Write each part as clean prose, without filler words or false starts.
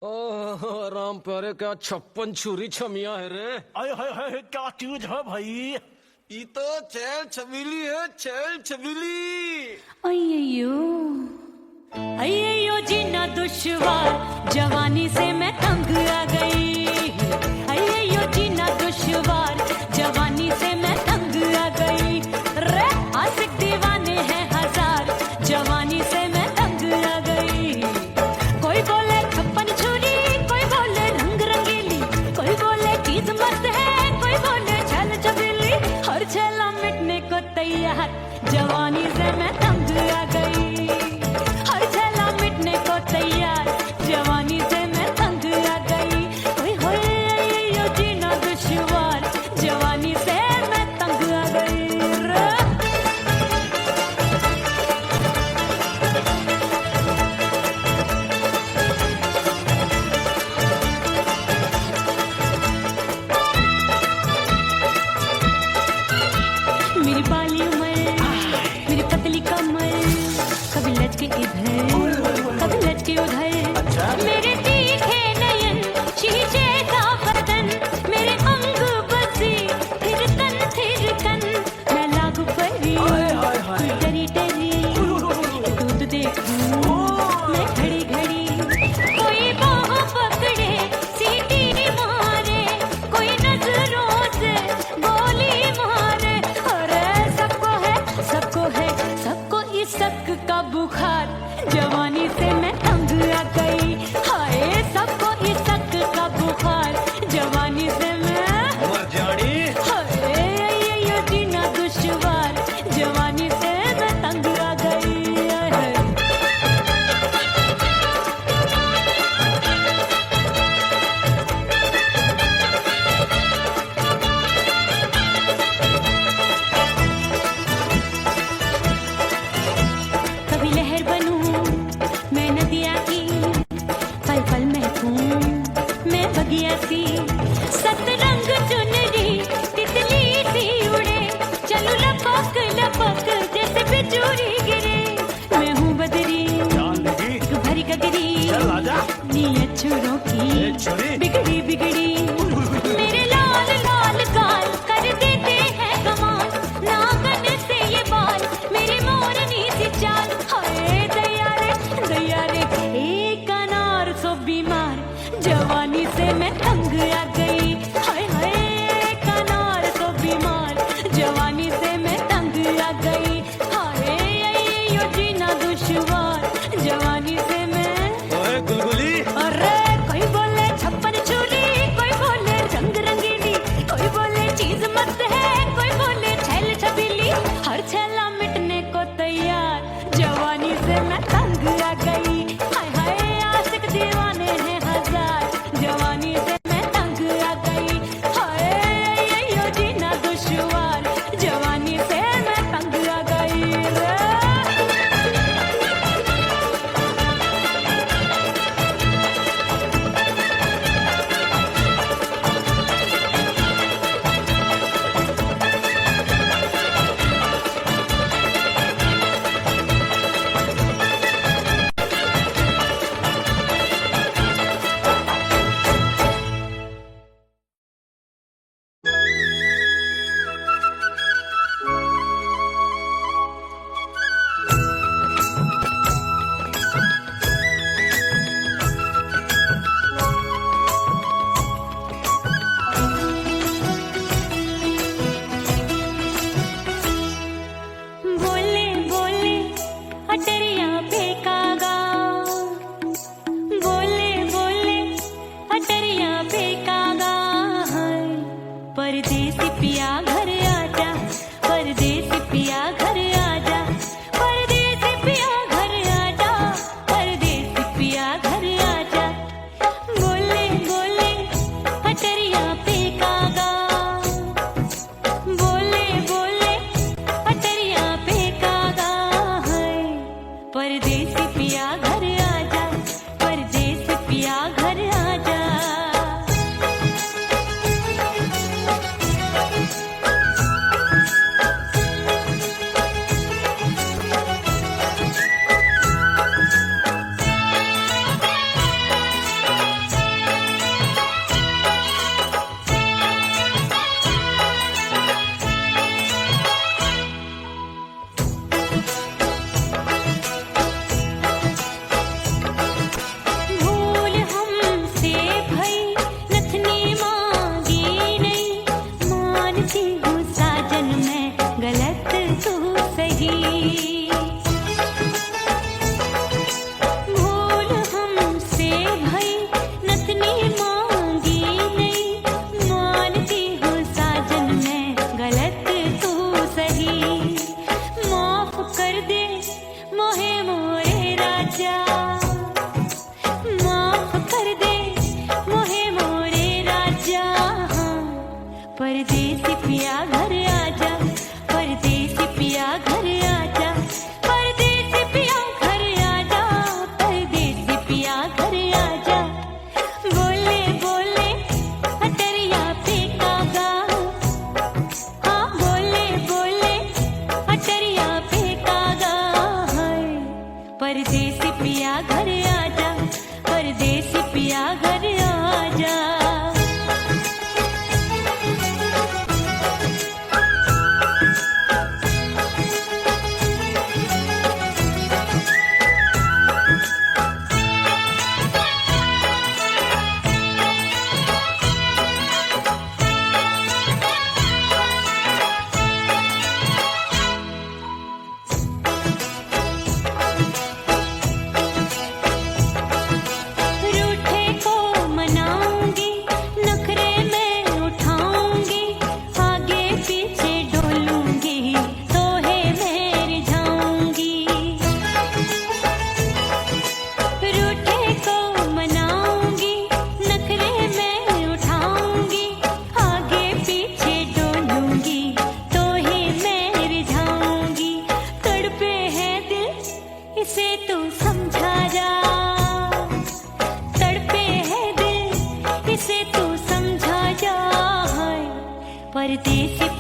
ओह राम प्यारे, क्या 56 छुरी छमिया है रे। आय हाय हाय, क्या चीज है भाई। ये तो चैल छबीली है, चैल छबीली। अय्यो अय्यो जीना दुश्वार, जवानी से मैं तंग आ गई। अय्यो जीना दुश्वार, जवानी से मैं तंग आ गई। रे आशिक दीवाने हैं हजार, जवानी से मैं तंग आ गई। कोई बोले 56 छुरी, कोई बोले रंग रंगीली, कोई बोले चीज मस्त है, कोई बोले छल छबीली। हर छेला मिटने को तैयार, जवानी से मैं तंग आ गई। हर छेला मिटने को तैयार, जवानी से मैं तंग आ गई। ओए होए यो जीना दुश्वार, जवानी से मैं तंग आ गई। मेरी बाली उमर, मेरी पतली कमर, कभी लचके इधर कभी लचके उधर। मेरे तीखे नयन, शीशे का बदन, मेरे अंग बसे थिरकन थिरकन। मैं लागू परी डरी डरी, दूध देखूं मैं घड़ी घड़ी। कोई बाह पकड़े सीटी मारे, कोई नजरों से गोली मारे। अरे सबको इस शक का बुखार, जवानी से मैं तंग आ गई। हाय सबको इस शक का बुखार, जवानी से मैं मर जानी। हाय ये जीना दुश्वार, जवानी से मैं तंग आ गई। कभी लहर बनूं मैं नदिया की, पल पल महकूं मैं बगिया सी। सतरंग चुनरी तितली सी उड़े, चलूं लपक लपक जैसे बिजुरी गिरे। मैं हूँ बदरी एक भरी गगरी, नीयत छुरों की बिगड़ी बिगड़ी। मेरे लाल लाल गाल कर देते हैं कमाल, नागन से ये बाल मेरी मोरनी सी चाल। हाय दैया रे एक अनार सो बीमार, जवानी से मैं तंग आ गई। हाय हाय एक अनार सो बीमार, जवानी से मैं तंग आ गई। हाय यो जीना दुश्वार, जवानी से मैं। ओए गुलगुली, अरे कोई बोले 56 छुरी, कोई बोले रंग रंगीली, कोई बोले चीज मस्त है, कोई बोले छल छबीली। हर छेला मिटने को तैयार, जवानी से मैं तंग आ गई। हाय हाय आशिक दीवाने हैं हजार,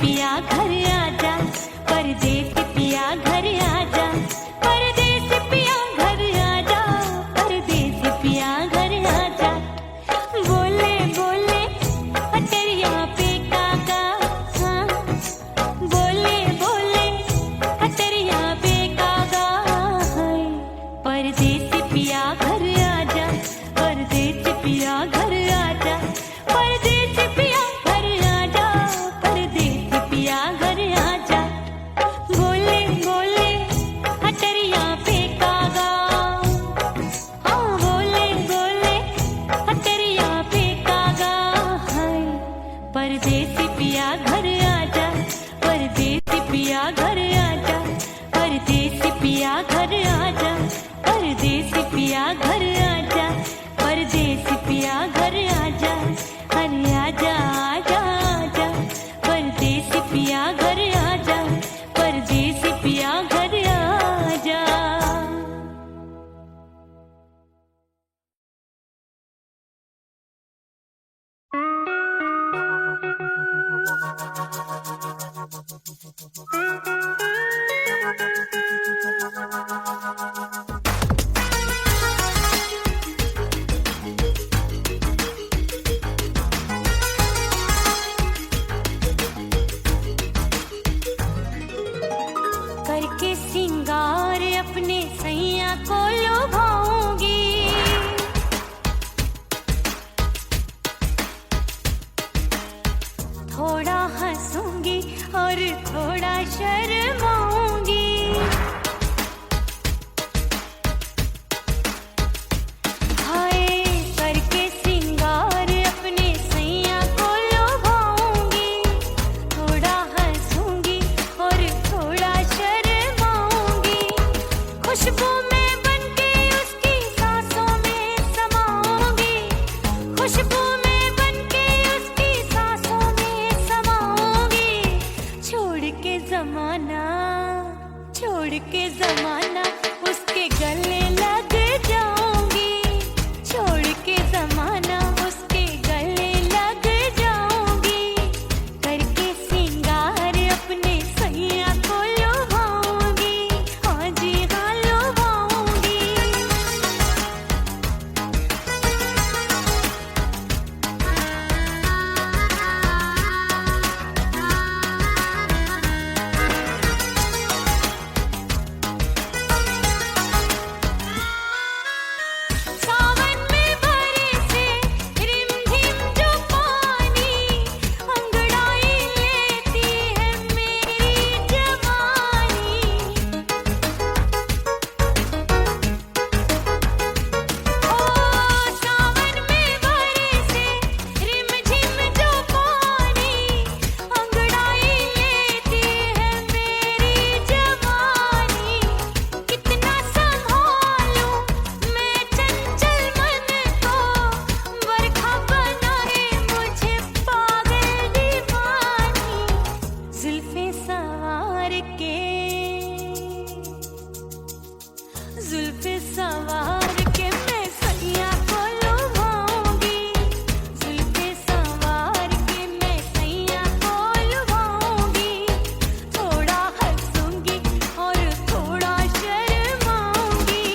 पिया घर आजा, परदेसी पिया घर आजा, परदेसी पिया घर आजा, परदेसी पिया घर आजा। बोले बोले अटरिया पे काका, हाँ बोले बोले अटरिया पे काका, हाय परदेसी पिया घर आजा, परदेसी पिया घर आजा, परदेसी पिया घर आजा, परदेसी पिया घर आजा। बोले बोले अटरिया पे कागा, हाँ बोले बोले अटरिया पे कागा, हाय परदेसी पिया घर आजा, परदेसी पिया घर आजा, परदेसी पिया घर आजा, परदेसी पिया घर आजा, परदेसी पिया घर आजा, अरे आजा आजा आजा, परदेसी पिया घर आजा, परदेसी पिया घर आजा। करके सिंगार अपने सैया को लुभाऊंगी, थोड़ा हंसूंगी और थोड़ा शर्माऊंगी। हाय करके सिंगार अपने सैया को लुभाऊंगी, थोड़ा हंसूंगी और थोड़ा शर्माऊंगी। खुशबू में बनके उसकी सांसों में समाऊंगी, खुशबू में बनके उसकी सांसों में समाऊंगी। छोड़ के जमाना, छोड़ के जमाना उसके गले लग जाऊंगी, छोड़ के जमाना उसके गले लग जाऊंगी। करके सिंगार अपने सैया को लुभाऊंगी, हाँ जी हाँ लुभाऊंगी। सावन में बरसे रिमझिम जो पानी, अंगड़ाई लेती है मेरी जवानी। ओ सावन में बरसे रिमझिम जो पानी, अंगड़ाई लेती है मेरी जवानी। कितना संभालूं मैं चंचल मन को, बरखा बनाए मुझे पागल दीवानी। जुल्फे सवार के, जुल्फे सवार के मैं सैया को लुभाऊंगी, जुल्फे सवार के मैं सैया को लुभाऊंगी। थोड़ा हंसूंगी और थोड़ा शर्माऊंगी।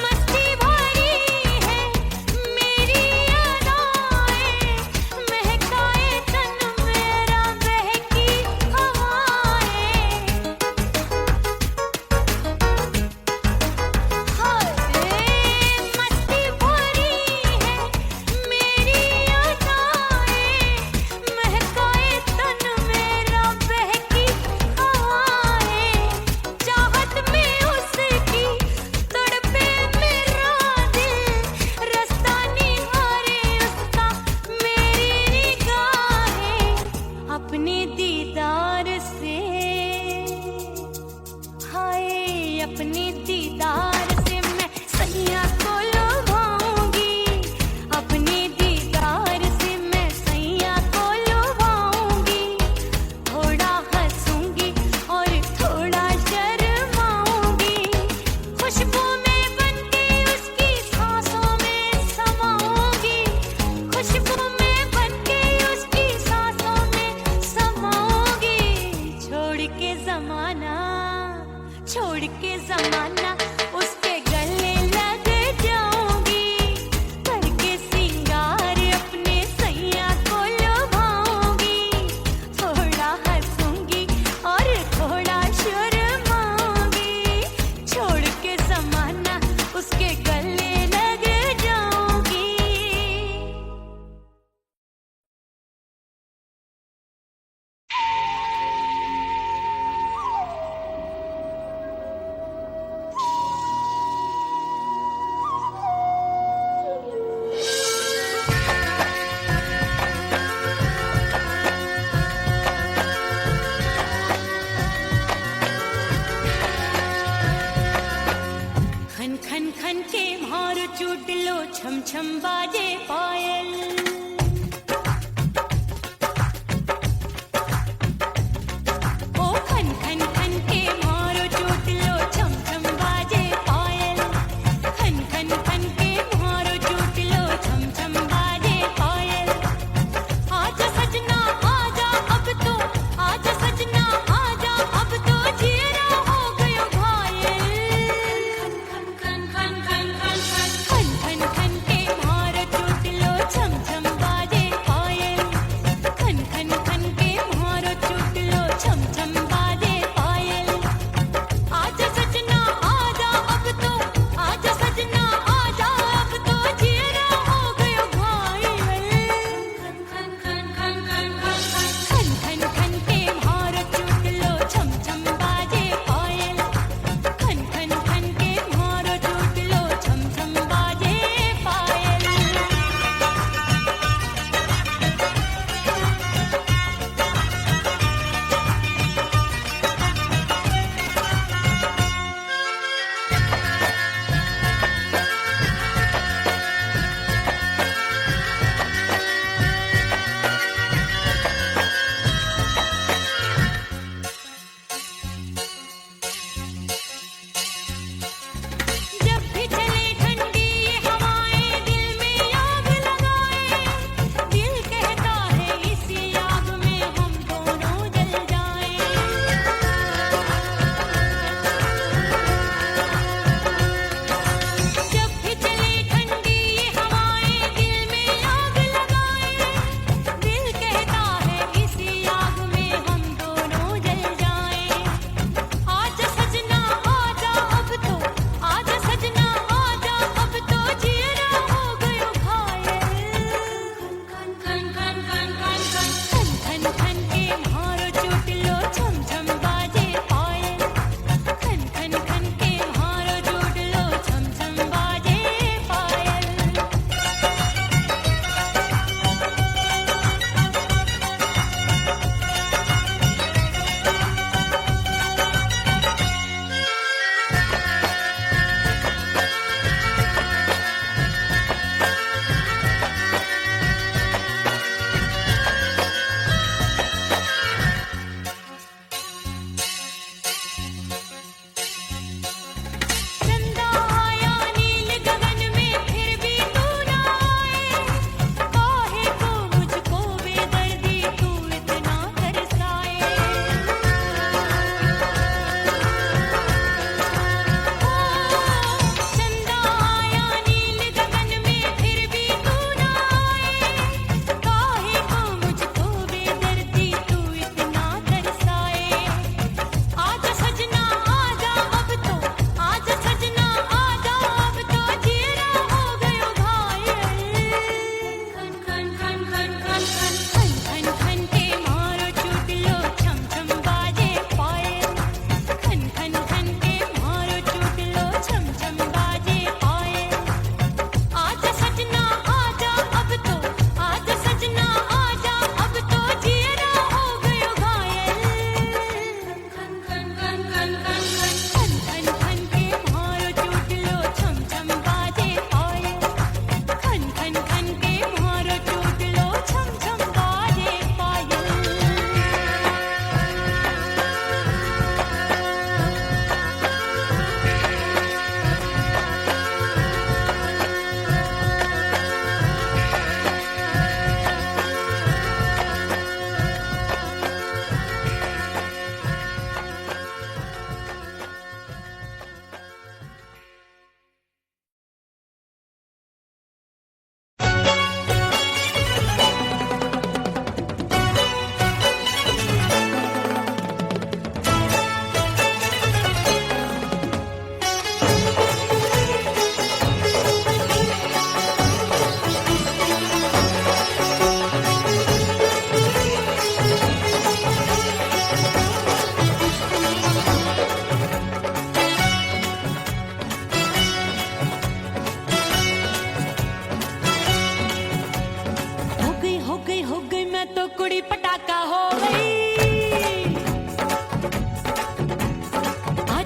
मस्ती भरी है मेरी अदाएं, महकाए तन मेरा बहकी हवाएं। हाय मस्ती भरी है मेरी अदाएं, महकाए तन मेरा बहकी हवाएं। चाहत में उसकी तड़पे मेरा दिल, रास्ता निहारे उसका मेरी निगाहें। अपने दीदार से, हाय अपने दीदार से मैं सैया को लुभाऊंगी, छोड़ के जमाना उसके गले लग जाऊंगी, करके सिंगार अपने सैया को लुभाऊंगी, थोड़ा हंसूंगी और थोड़ा शर्माऊंगी, छोड़ के जमाना उसके गले लग जाऊंगी। खन खन खन के मारो चूट लो, छम छम बाजे पायल, ओ खन खन खन के मारो चूट लो, छम छम बाजे पायल, खन खन खन के मारो चूट लो, छम छम बाजे पायल, आजा सजना आजा अब तो, आजा सजना आजा अब तो, जीरा हो गयो घायल, खन खन खन खन खन खन खन खन के मारो चूट लो,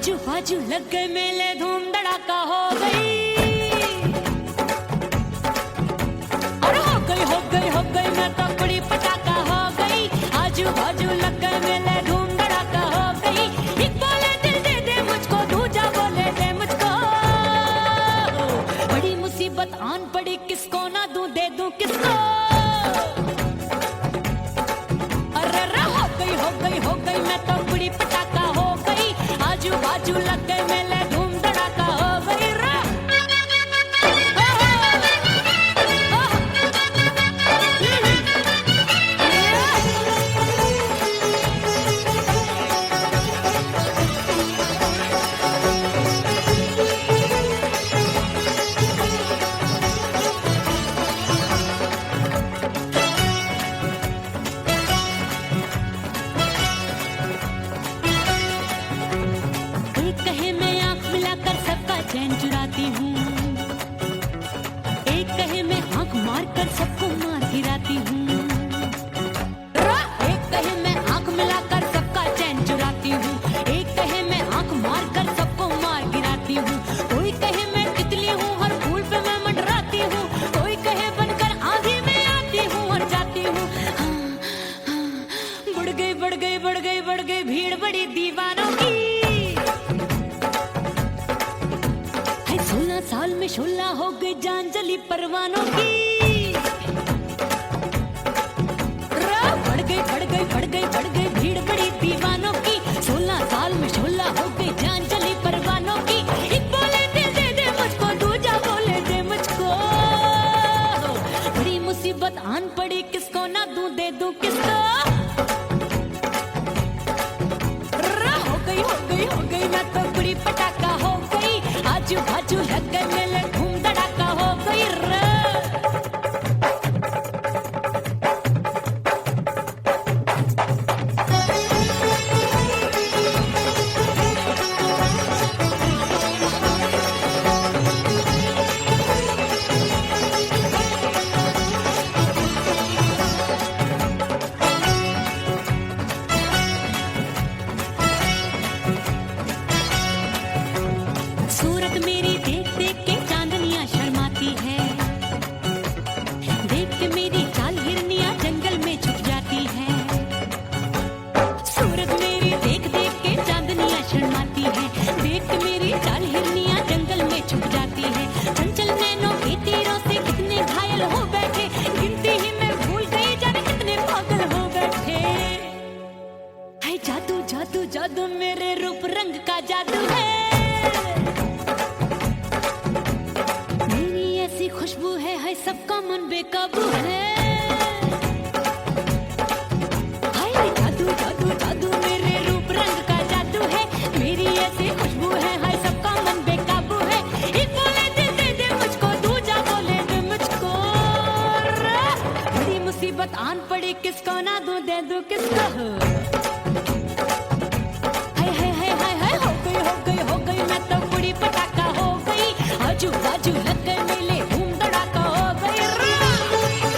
आजू बाजू लग गए मेले, धूम धड़ाका हो गई। और हो गई मैं तो बड़ी पटाखा हो गई। आजू बाजू लग गए मेले, धूम धड़ाका हो गई। एक बोले दिल दे दे मुझको, दूजा बोले दे मुझको। बड़ी मुसीबत आन पड़ी, किसको ना दूं दे दूं किसको। अरे हो गई मैं तो बड़ी पटाखा हो गई। आजू बाजू लग गए मेले, धूम धड़ाका हो गई रे। एक कहे मैं आंख मिलाकर सबका चैन चुराती हूँ, एक कहे मैं आंख मारकर सबको मार गिराती हूँ। एक कहे मैं आंख मिलाकर सबका चैन चुराती हूँ, एक कहे मैं आंख मारकर सबको मार गिराती हूँ। कोई कहे मैं तितली हूँ, हर फूल पे मैं मंडराती हूँ। कोई कहे बनकर आंधी में आती हूँ और जाती हूँ। बढ़ गई भीड़ बड़ी दीवानों की। 16 साल में शोला हो गई जान जली परवानों की। बढ़ गई भीड़ बड़ी दीवानों की। 16 साल में शोला हो गई जान जली परवानों की। एक बोले दिल दे दे मुझको, दूजा बोले दे मुझको। बड़ी मुसीबत आन पड़ी, किसको ना दूं दे दूं किसको। हो गई मैं तो बड़ी पटाखा हो गई। आजू बाजू लग गए मेले, धूम धड़ाका हो गई रे। सूरत मेरी देख देख के चांदनियां शर्माती है। देख के मेरी चाल हिरनियां जंगल में छुप जाती है। सूरत मेरी देख देख के चांदनियां शर्माती है। देख के मेरी चाल हिरनियां जंगल में छुप जाती है। चंचल नैनों के तीरों से कितने घायल हो बैठे, गिनती ही मैं भूल गई जाने कितने पागल हो बैठे। हाय जादू जादू जादू मेरे रूप रंग का जादू है। खुशबू है हाय सबका मन बेकाबू है। हाय जादू जादू जादू मेरे रूप रंग का जादू है। मेरी ऐसी खुशबू है हाय सबका मन बेकाबू है। एक बोले दिल दे दे मुझको, दूजा बोले दे मुझको। बड़ी मुसीबत आन पड़ी, किसको ना दूं दे दूं किसको। हो गई मैं तो बड़ी पटाखा हो गई। आजू बाजू लग गए मेले, धूम धड़ाका हो गई रे।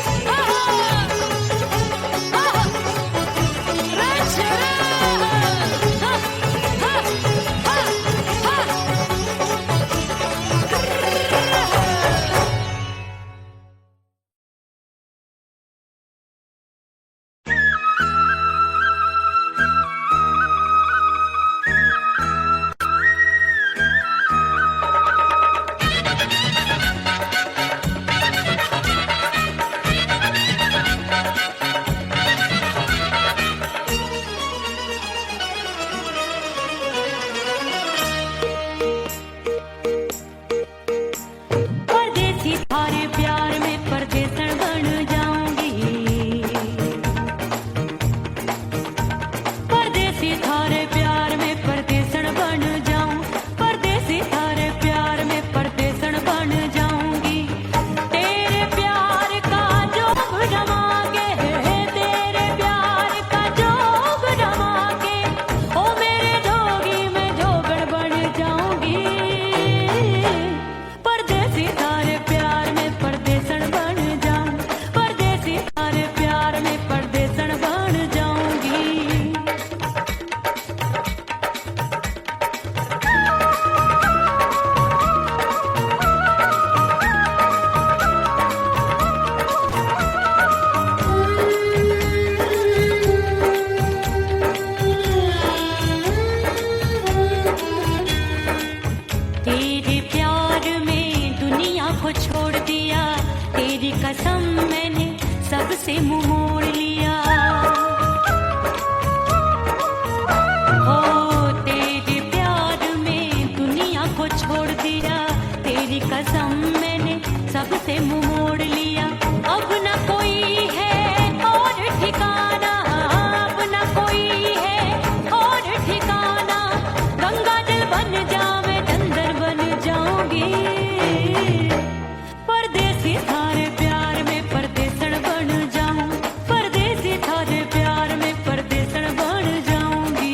कसम मैंने सबसे मुंह मोड़ लिया। हो तेरे प्यार में दुनिया को छोड़ दिया, तेरी कसम मैंने सबसे मुंह मोड़ लिया। अब न कोई है और ठिकाना, अब न कोई है और ठिकाना। गंगा जल बन जावे चंदर बन जाऊंगी, परदेसी थारे प्यार में परदेसण बन जाऊं, परदेसी थारे प्यार में परदेसण बन जाऊंगी।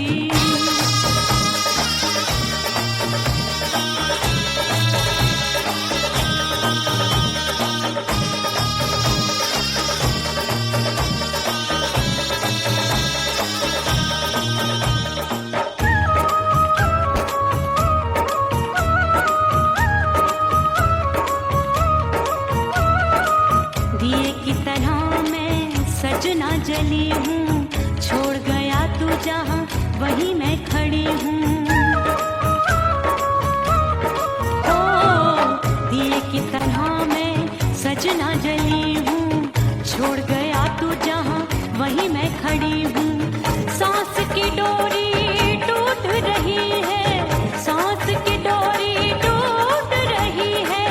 दिए की तरह मैं सजना जली हूँ, छोड़ गया तू जहाँ वहीं मैं खड़ी हूँ। ओ दिए की तरह मैं सजना जली हूँ, छोड़ गया तू जहाँ वहीं मैं खड़ी हूँ। सांस की डोरी टूट रही है, सांस की डोरी टूट रही है।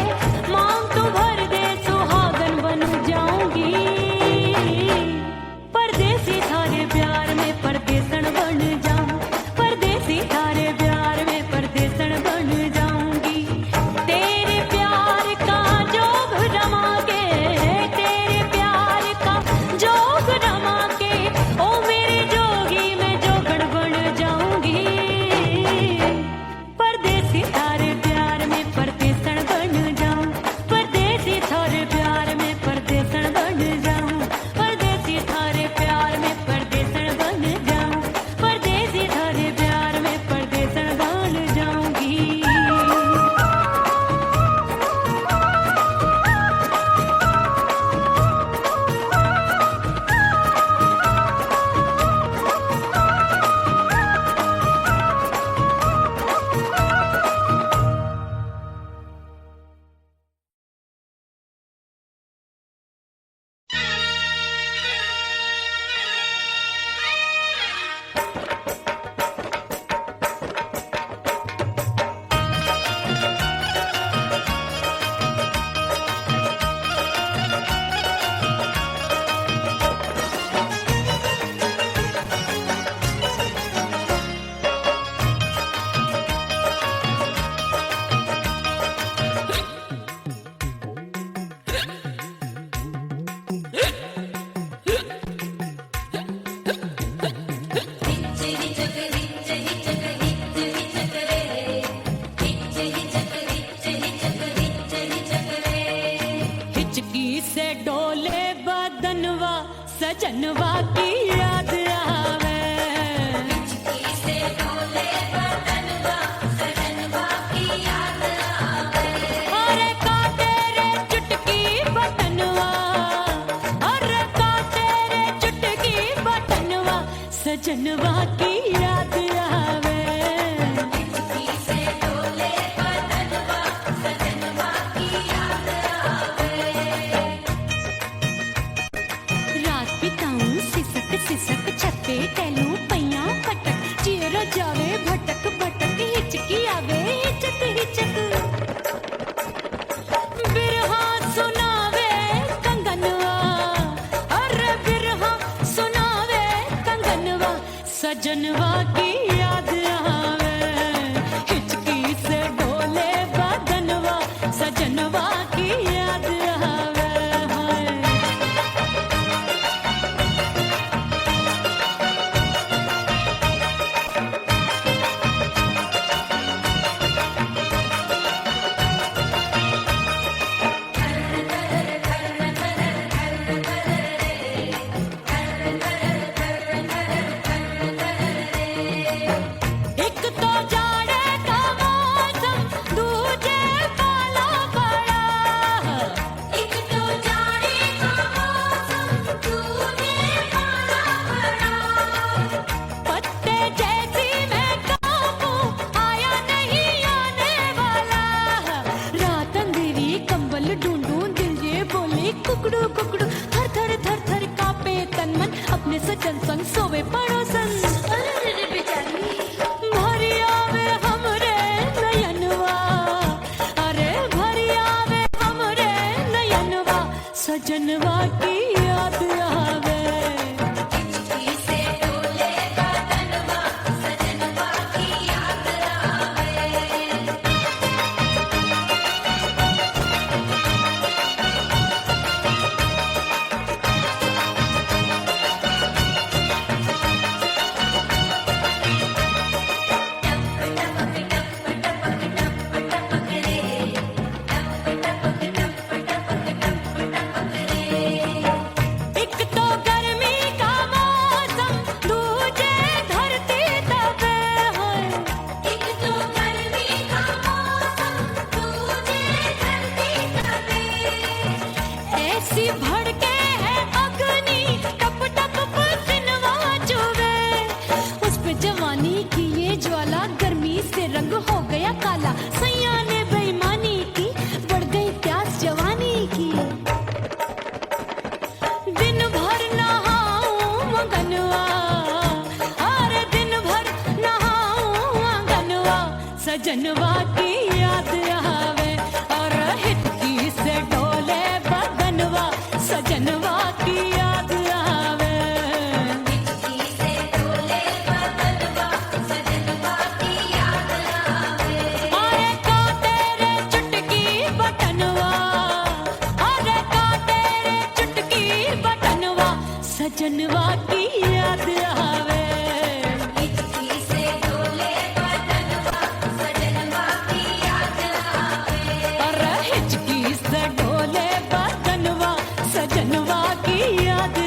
मांग तू भर दे सुहागन बन जाऊंगी, परदेसी थारे प्यार में परदेसण बन जाऊं, परदेसी थारे प्यार में परदेसण बन जाऊंगी। तेरे प्यार का जोग रमा के, तेरे प्यार का जोग रमा के, ओ मेरे जोगी मैं जोगड़ बन जाऊंगी, परदेसी थारे प्यार में परदेसण बन जाऊं, परदेसी थारे प्यार में परदेसण बन जाऊं, परदेसी थारे प्यार में परदेसण बन जाऊं, परदेसी थारे प्यार में परदेसण बन जाऊंगी। हिचकी से डोले बदनवा सजनवा की याद आवे, हिचकी से डोले बदनवा सजनवा की याद आवे। अरे का तेरे चुटकी बटनवा, अरे का तेरे चुटकी बटनवा सजनवा की याद आवे। हिचकी से डोले बदनवा सजनवा की याद आवे। रात बिताऊं सिसक सिसक छत्ते टैलू पैया पटक, चिर जावे भटक भटक, हिचकी आवे हिचक हिचक। बिरहा सुनावे कंगनवा, अरे बिरहा सुनावे कंगनवा सजनवा की याद आवे। हिचकी से डोले बदनवा सजनवा की याद आवे। हाय सजनवा की याद आवे एक तो गर्मी का मौसम दूजे धरती तबे है एक तो गर्मी का मौसम दूजे धरती तबे ऐसी भड़के है अग्नि टप टप पसीनवा चुवे उस पे जवानी की ये ज्वाला गर्मी से रंग हो गया काला सैया ने बेईमानी की बढ़ गई प्यास जवानी की दिन भर नहाऊं मगनवा अरे दिन भर नहाऊं मगनवा सजनवा की याद आवे और हिचकी से डोले बदनवा सजनवा की याद आवे हिचकी से डोले बदनवा सजनवा की याद आवे अरे का तेरे चुटकी बटनवा अरे का तेरे चुटकी बटनवा सजनवा की याद आवे हिचकी से डोले बटनवा सजनवा की याद आवे अरे हिचकी से डोले बटनवा सजनवा की याद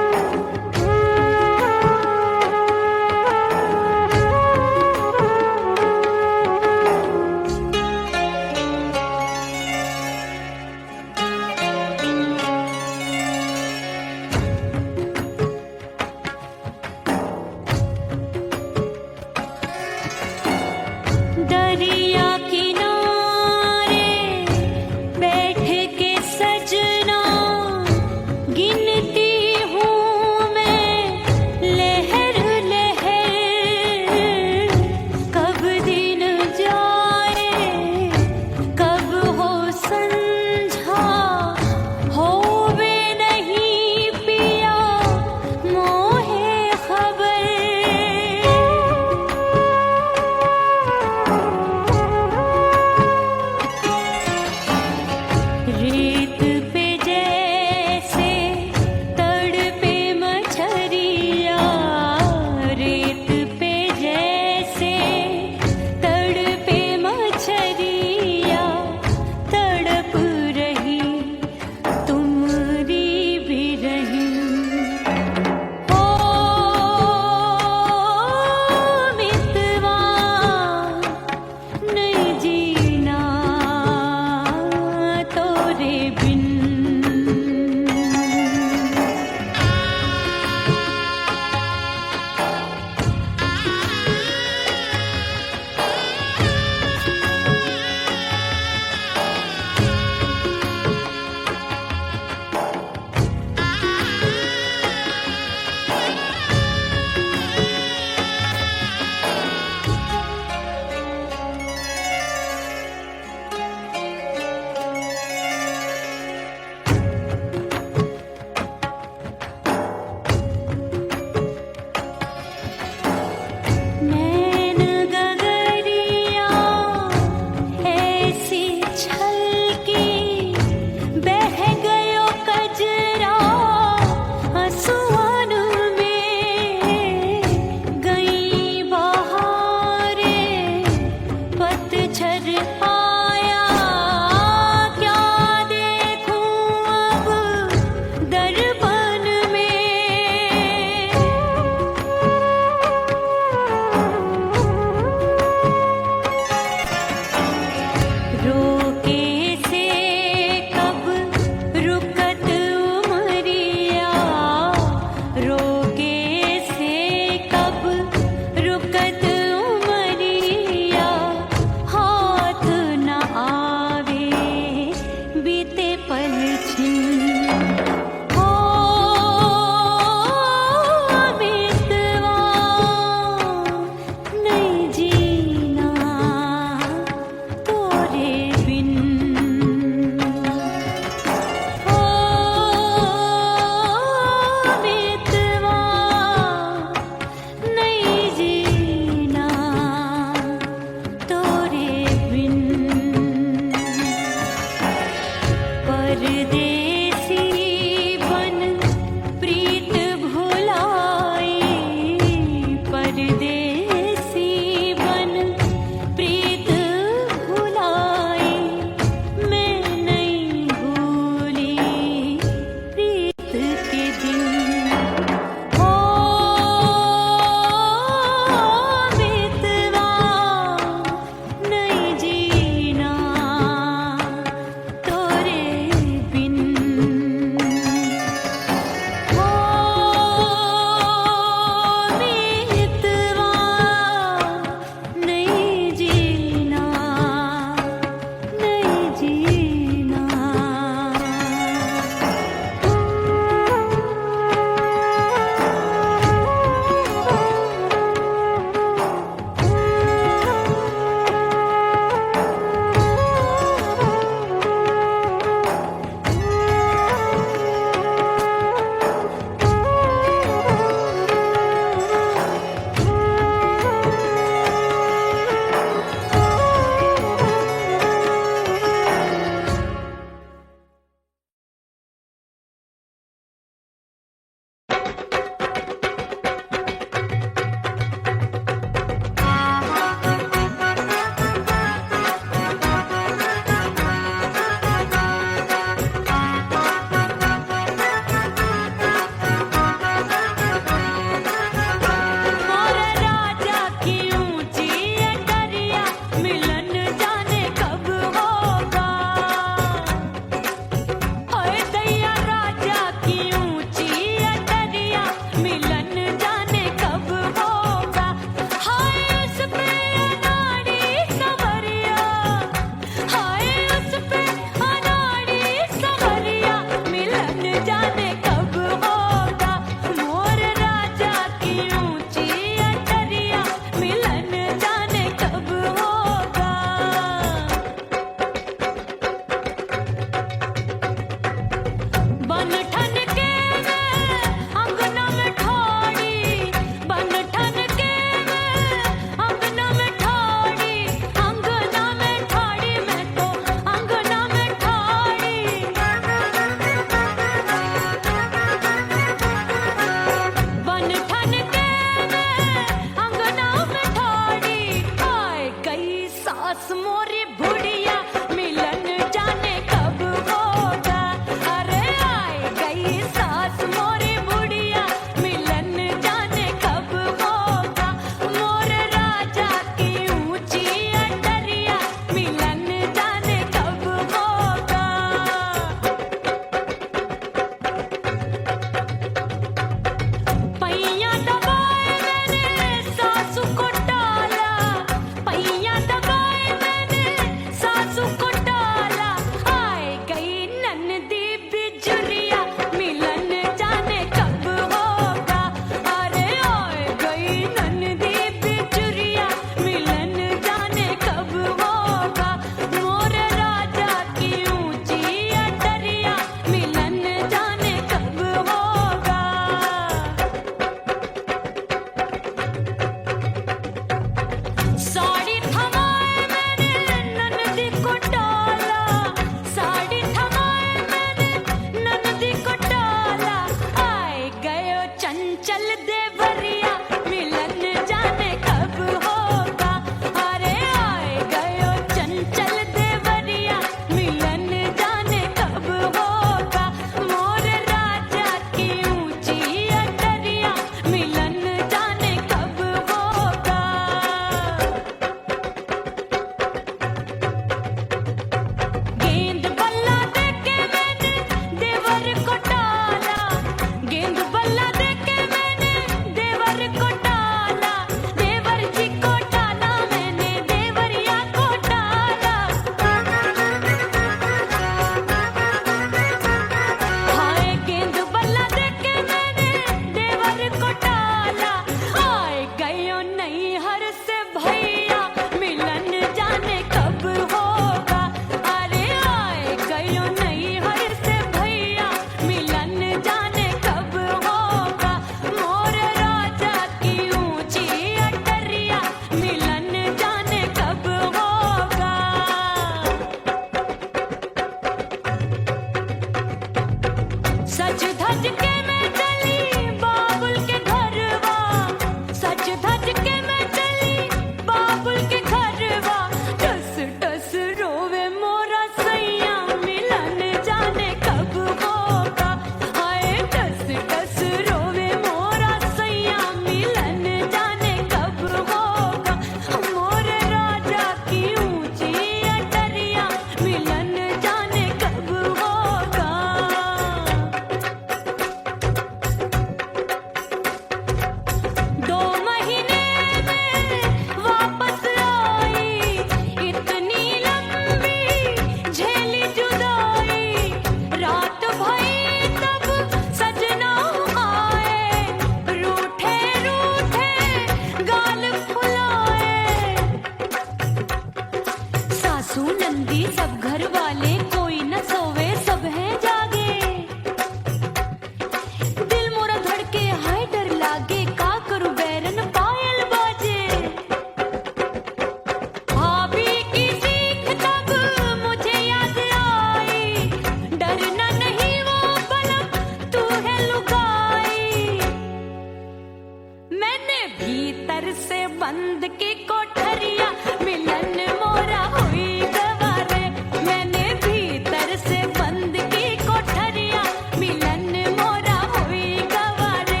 भीतर से बंद की कोठरिया मिलन मोरा हुई गवारे मैंने भीतर से बंद की कोठरिया मिलन मोरा हुई गवारे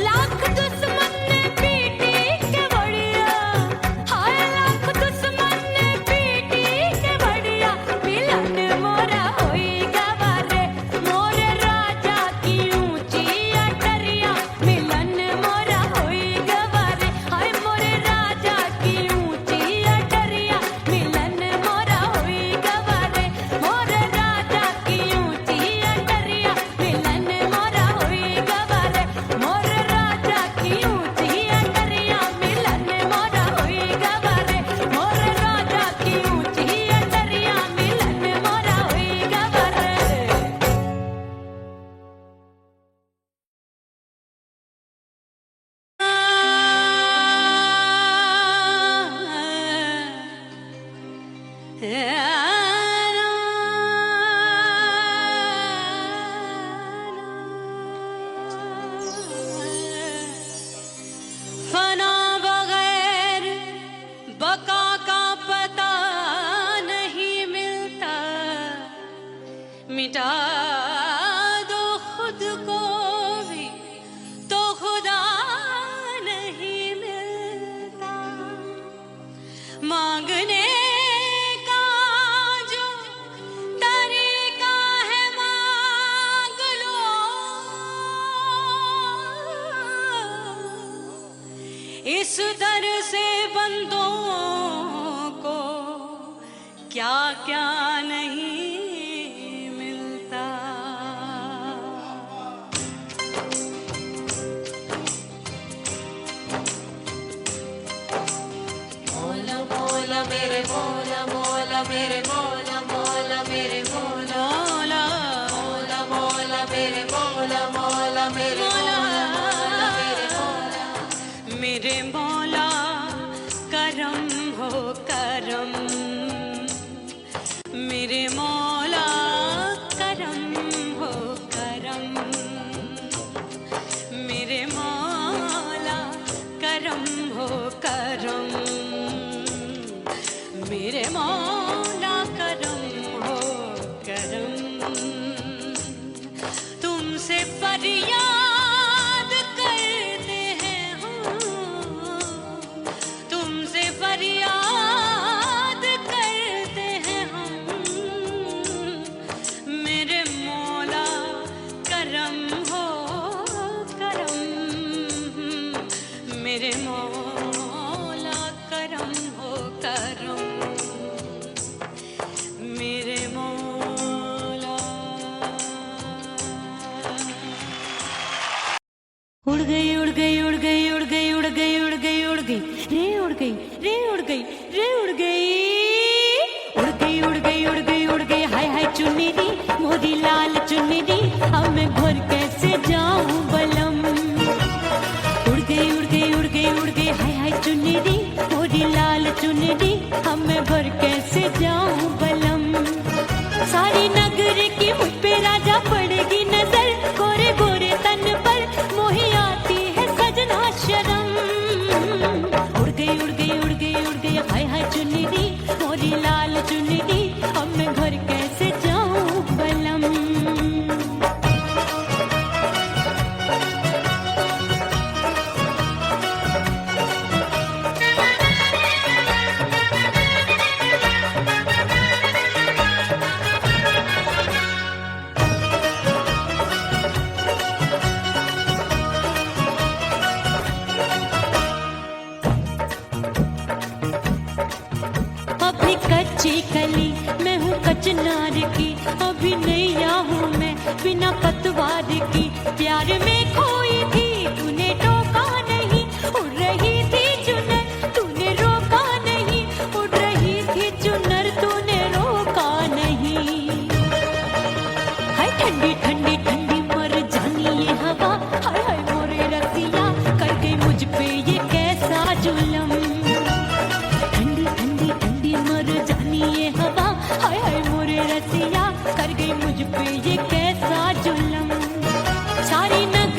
लाख दुश्मन ने पीटी के बढ़िया हाय लाख दुश्मन ने पीटी के बढ़िया मिलन मोरा हुई गवारे मोरे राजा की ऊंची अटरिया मिलन मोरा हुई गवारे हाय मोरे राजा की ऊंची अटरिया मिलन मोरा हुई गवारे मोरे राजा की ऊंची अटरिया मिलन मोरा हुई गवारे मोरे राजा की ऊंची अटरिया मिलन मोरा हुई गवारे मोरे राजा की ऊंची अटरिया मिलन मोरा हुई गवारे फना बगैर बका का पता नहीं मिलता मिटा दो खुद को भी तो खुदा नहीं मिलता मांगने का जो तरीका है मांग लो इस दर से बंदों को क्या क्या नहीं मिलता मौला मौला मेरे मौला मौला मेरे मौला मौला मेरे मौला मौला मौला मेरे मौला मौला मेरे मौला मेरे मौला मेरे मौला करम हो करम मेरे मौला करम हो करम मेरे मौला करम हो करम मेरे मौला करम हो करम तुमसे फरियाद करते हैं हम तुमसे फरियाद करते हैं हम मेरे मौला करम हो करम मेरे मौला करम हो करम मेरे मौला उड़ गई उड़ गई उड़ गई उड़ गई उड़ गई उड़ गई उड़ गई रे उड़ गई रे उड़ गई रे उड़ गई उड़ गई उड़ गई उड़ गई उड़ गई हाय हाय चुन्नी दी मोरी लाल चुन्नी दी अब मैं घर कैसे जाऊं बलम उड़ गई उड़ गई उड़ गई उड़ गई हाय हाय चुन्नी दी मोरी लाल चुन्नी दी अब मैं घर कैसे जाऊं बलम सारी नगर की मुझ पे राजा पड़ेगी नजर गोरे गोरे तन पर मोही आती है सजना शर्म उड़ गई उड़ गई उड़ गई उड़ गई हाय हाय चुन्नी दी मोरी लाल चुन्नी दी अब मैं घर कैसे जाऊं बलम अभी कच्ची कली मैं हूँ कचनार की अभी नैया हूँ मैं बिना पतवार की प्यार में खोई थी तूने टोका नहीं उड़ रही थी चुनर तूने रोका नहीं उड़ रही थी चुनर तूने रोका नहीं हाय ठंडी ठंडी ठंडी मर जानी ये हवा हाय हाय मोरे रसिया कर गई मुझ पे ये कैसा जुलम ठंडी ठंडी ठंडी मर जानी ये हवा हाय हाय मोरे रसिया कर गई मुझ पे ये कैसा जुलम सारी नगर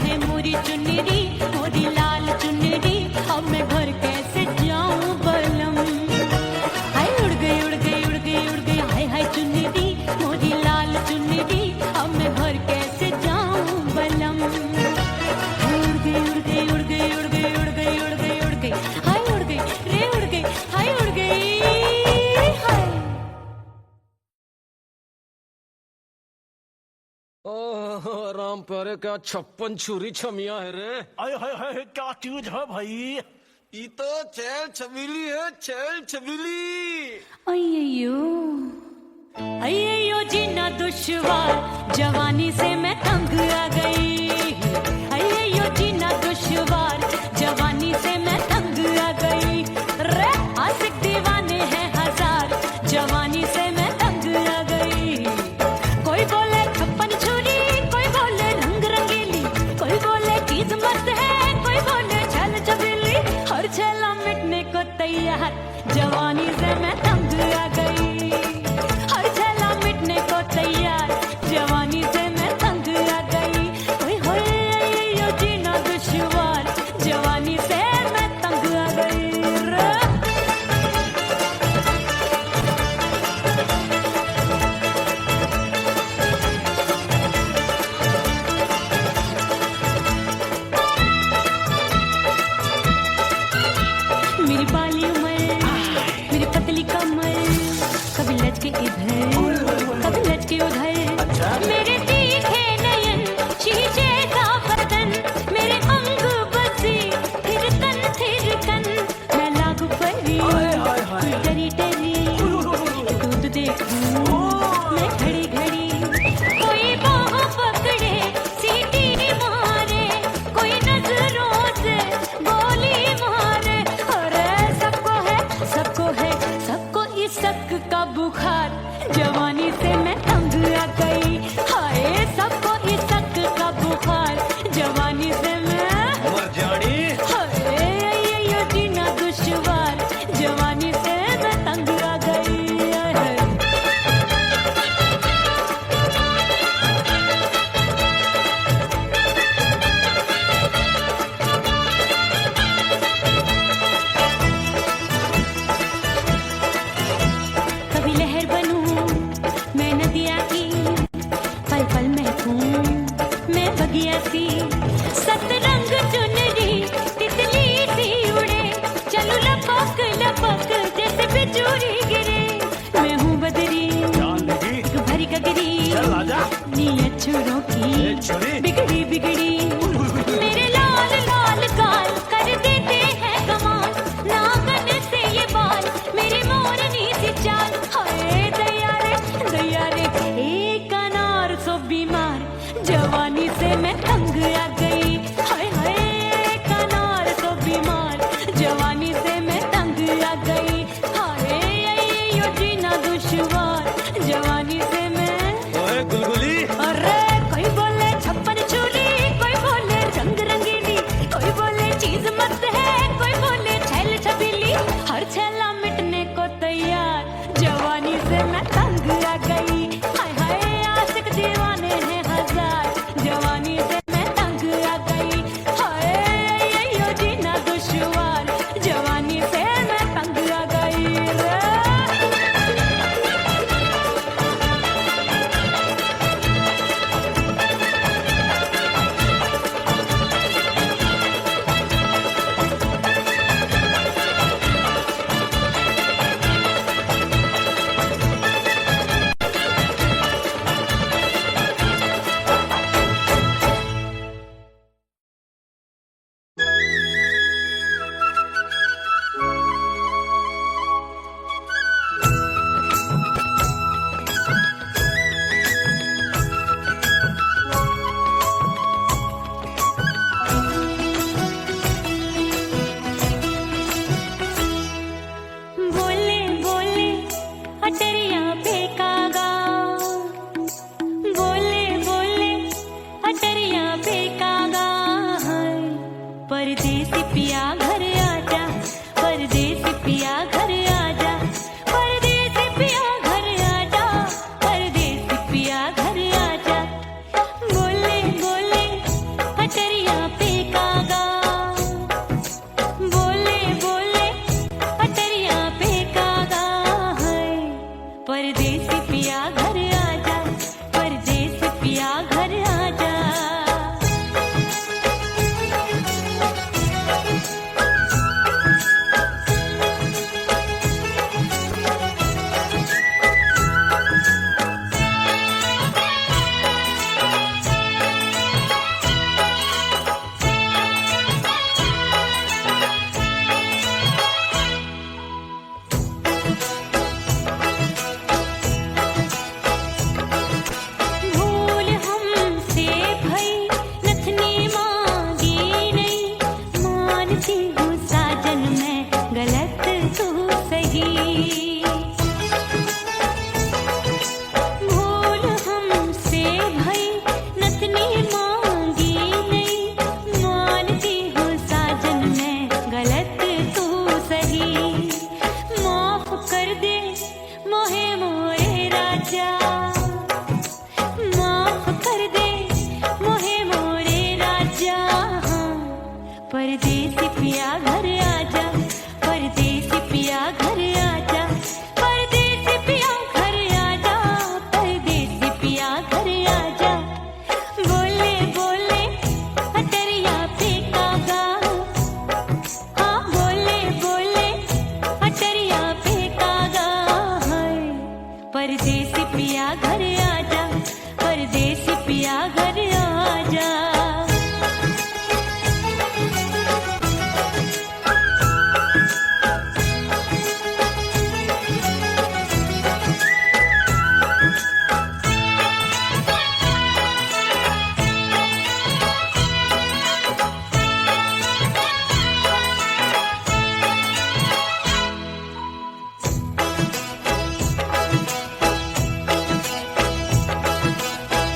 है मोरी चुनरी, मोरी लाल चुनरी, अब मैं घर कैसे जाऊं बलम। हाय उड़ गई उड़ गई उड़ गई उड़ गई, हाय हाय चुनरी, मोरी लाल चुनरी, अब मैं घर कैसे जाऊं बलम। उड़ गई उड़ गई उड़ गई उड़ गई उड़ गई उड़ गई उड़ गई, हाय उड़ गई रे उड़ गई, हाय उड़ गई हाय। ओह राम प्यारे, क्या 56 छुरी छमिया है रे। आय हाय हाय क्या चीज है भाई। ये तो चैल छबीली है, चैल छबीली। अय्यो अय्यो जीना दुश्वार, जवानी से मैं तंग आ गई। अय्यो जीना दुश्वार, जवानी से मैं तंग आ गई। रे आशिक दीवाने हैं हजार, जवानी से मैं तंग आ गई। कोई बोले 56 छुरी, कोई बोले रंग रंगीली, कोई बोले चीज मस्त है, कोई बोले छल छबीली। हर छेला मिटने को तैयार, जवानी से मैं तंग आ गई। हर छेला मिटने को तैयार, जवानी से मैं तंग आ गई। ओए होए ये जीना दुश्वार, जवानी से मैं तंग आ गई रे। मेरी बाली उमर, मेरी पतली कमर, कभी लचके इधर कभी लचके उधर। मेरे तीखे नयन, शीशे का बदन, मेरे अंग बसी थिरकन। मैं लागू परी कोई डरी डरी, दूध देखूं मैं घड़ी घड़ी। कोई बाह पकड़े सीटी मारे, कोई नजरों से गोली मारे। अरे सबको है सबको इस शक का बुखार, जवानी से मैं तंग आ गई। हाय सबको इस शक का बुखार, जवानी से मैं मर जानी। हाय ये जीना दुश्वार, जवानी से मैं तंग आ गई। हाय। कभी लहर बनूं मैं नदिया की, पल पल महकूं मैं बगिया सी। सतरंग चुनरी तितली सी उड़े, चलूं लपक लपक जैसे बिजुरी गिरे। मैं हूँ बदरी जान लगी भरी गगरी, चल आजा। नीयत छोरों ए, की छोरी। बिगड़ी बिगड़ी। मेरे लाल लाल गाल कर देते हैं कमाल, नागन से ये बाल मेरी मोरनी सी चाल। हाय दैया रे एक अनार सो बीमार, जवानी से मैं तंग आ गई। हाय हाय एक अनार सो बीमार, जवानी से मैं तंग आ गई। हाय यो जीना दुश्वार, जवानी से मैं। ओए गुलगुली। अरे कोई बोले 56 छुरी, कोई बोले परदेसी पिया घर आजा, परदेसी पिया घर आजा, परदेसी पिया घर आजा, परदेसी पिया घर आजा। बोले बोले अटरिया पे कागा, हाँ बोले बोले अटरिया पे कागा है। परदेसी पिया घर आजा, परदेसी पिया घर आजा।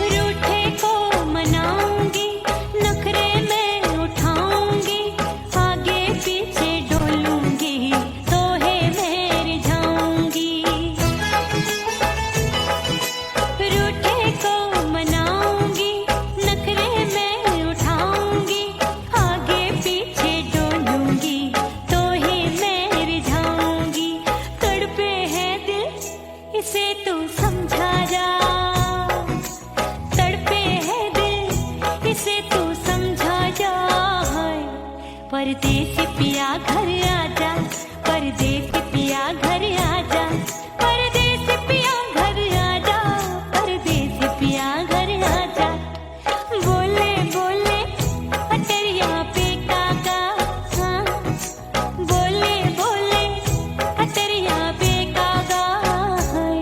रूठे को मनाऊंगी, नखरे में उठाऊंगी, आगे पीछे डोलूंगी, तो है मैं रिझाऊंगी। रूठे को मनाऊंगी, नखरे में उठाऊंगी, आगे पीछे डोलूंगी, तो है मैं रिझाऊंगी। तड़पे है दिल इसे तू समझा जा, तड़पे है दिल इसे तू समझा जा। परदेसी पिया घर आजा, परदेसी पिया घर आजा, परदेसी पिया घर आजा, परदेसी पिया घर आजा। बोले बोले अटरिया पे कागा, हाँ बोले बोले अटरिया पे कागा है।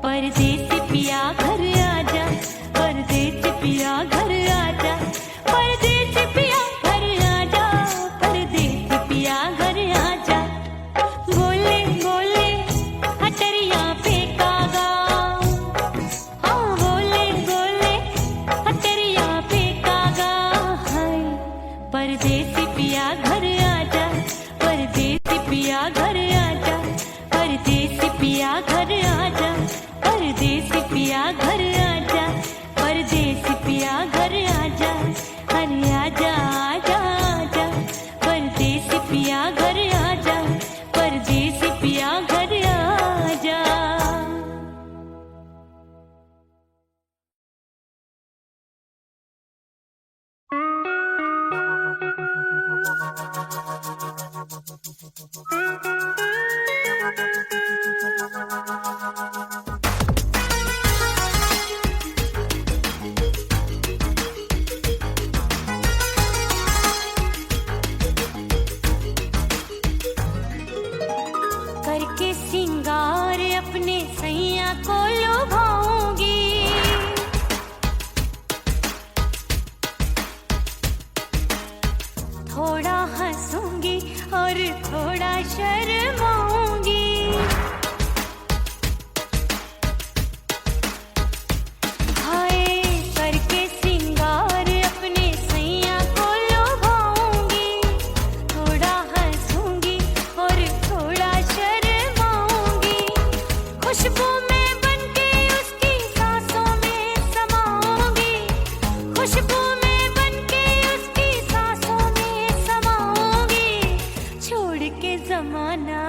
परदेसी पिया घर आजा, परदेसी पिया घर आजा, परदेसी पिया घर आजा, परदेसी पिया घर आजा। बोले बोले अटरिया पे कागा, हाँ बोले बोले अटरिया पे कागा है। परदेसी पिया घर आजा, परदेसी पिया घर आजा, परदेसी पिया घर आजा, परदेसी पिया घर आजा, परदेसी पिया घर आजा। अरे आजा आजा आजा, परदेसी पिया घर आजा, परदेसी पिया घर आजा। करके सिंगार अपने सैया को लुभाऊंगी, थोड़ा हंसूंगी और थोड़ा शर्माऊंगी। हाय करके सिंगार अपने सैया को लुभाऊंगी, थोड़ा हंसूंगी और थोड़ा शर्माऊंगी। खुशबू में बनके उसकी सांसों में समाऊंगी, खुशबू में बनके उसकी सांसों में समाऊंगी। छोड़ के जमाना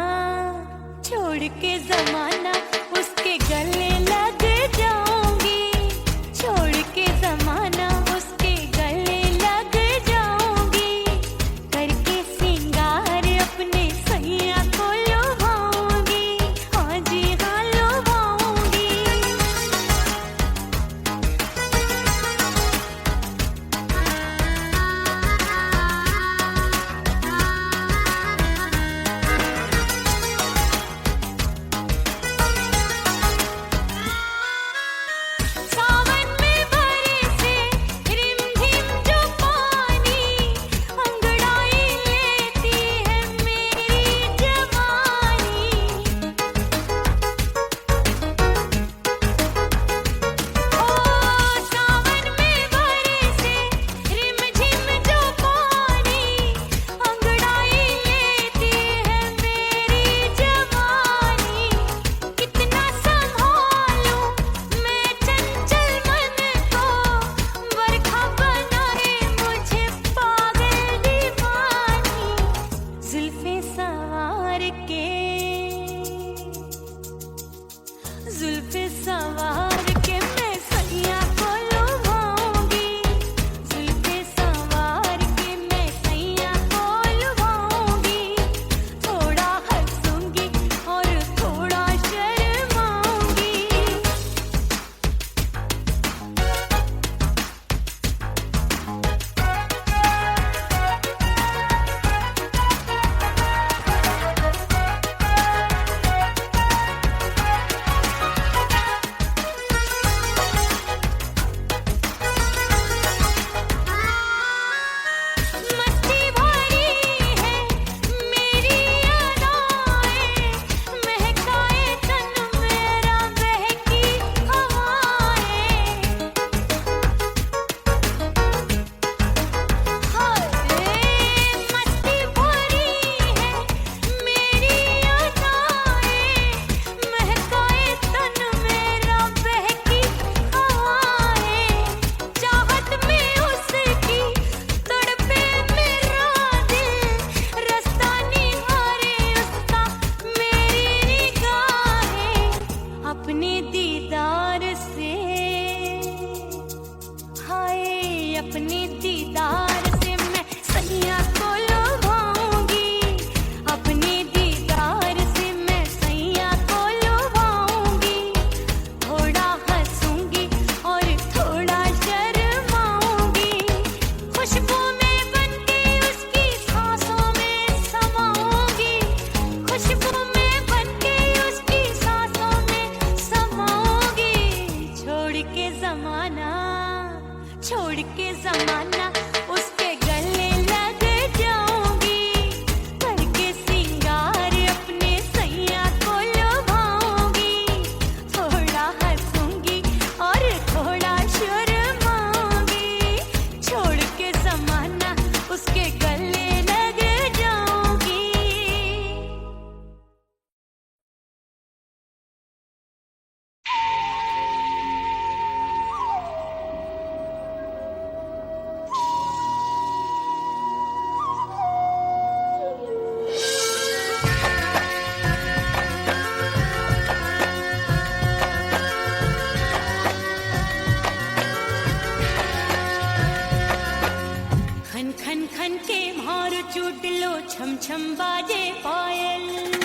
खन खन के मार चूट लो छम छम बाजे पायल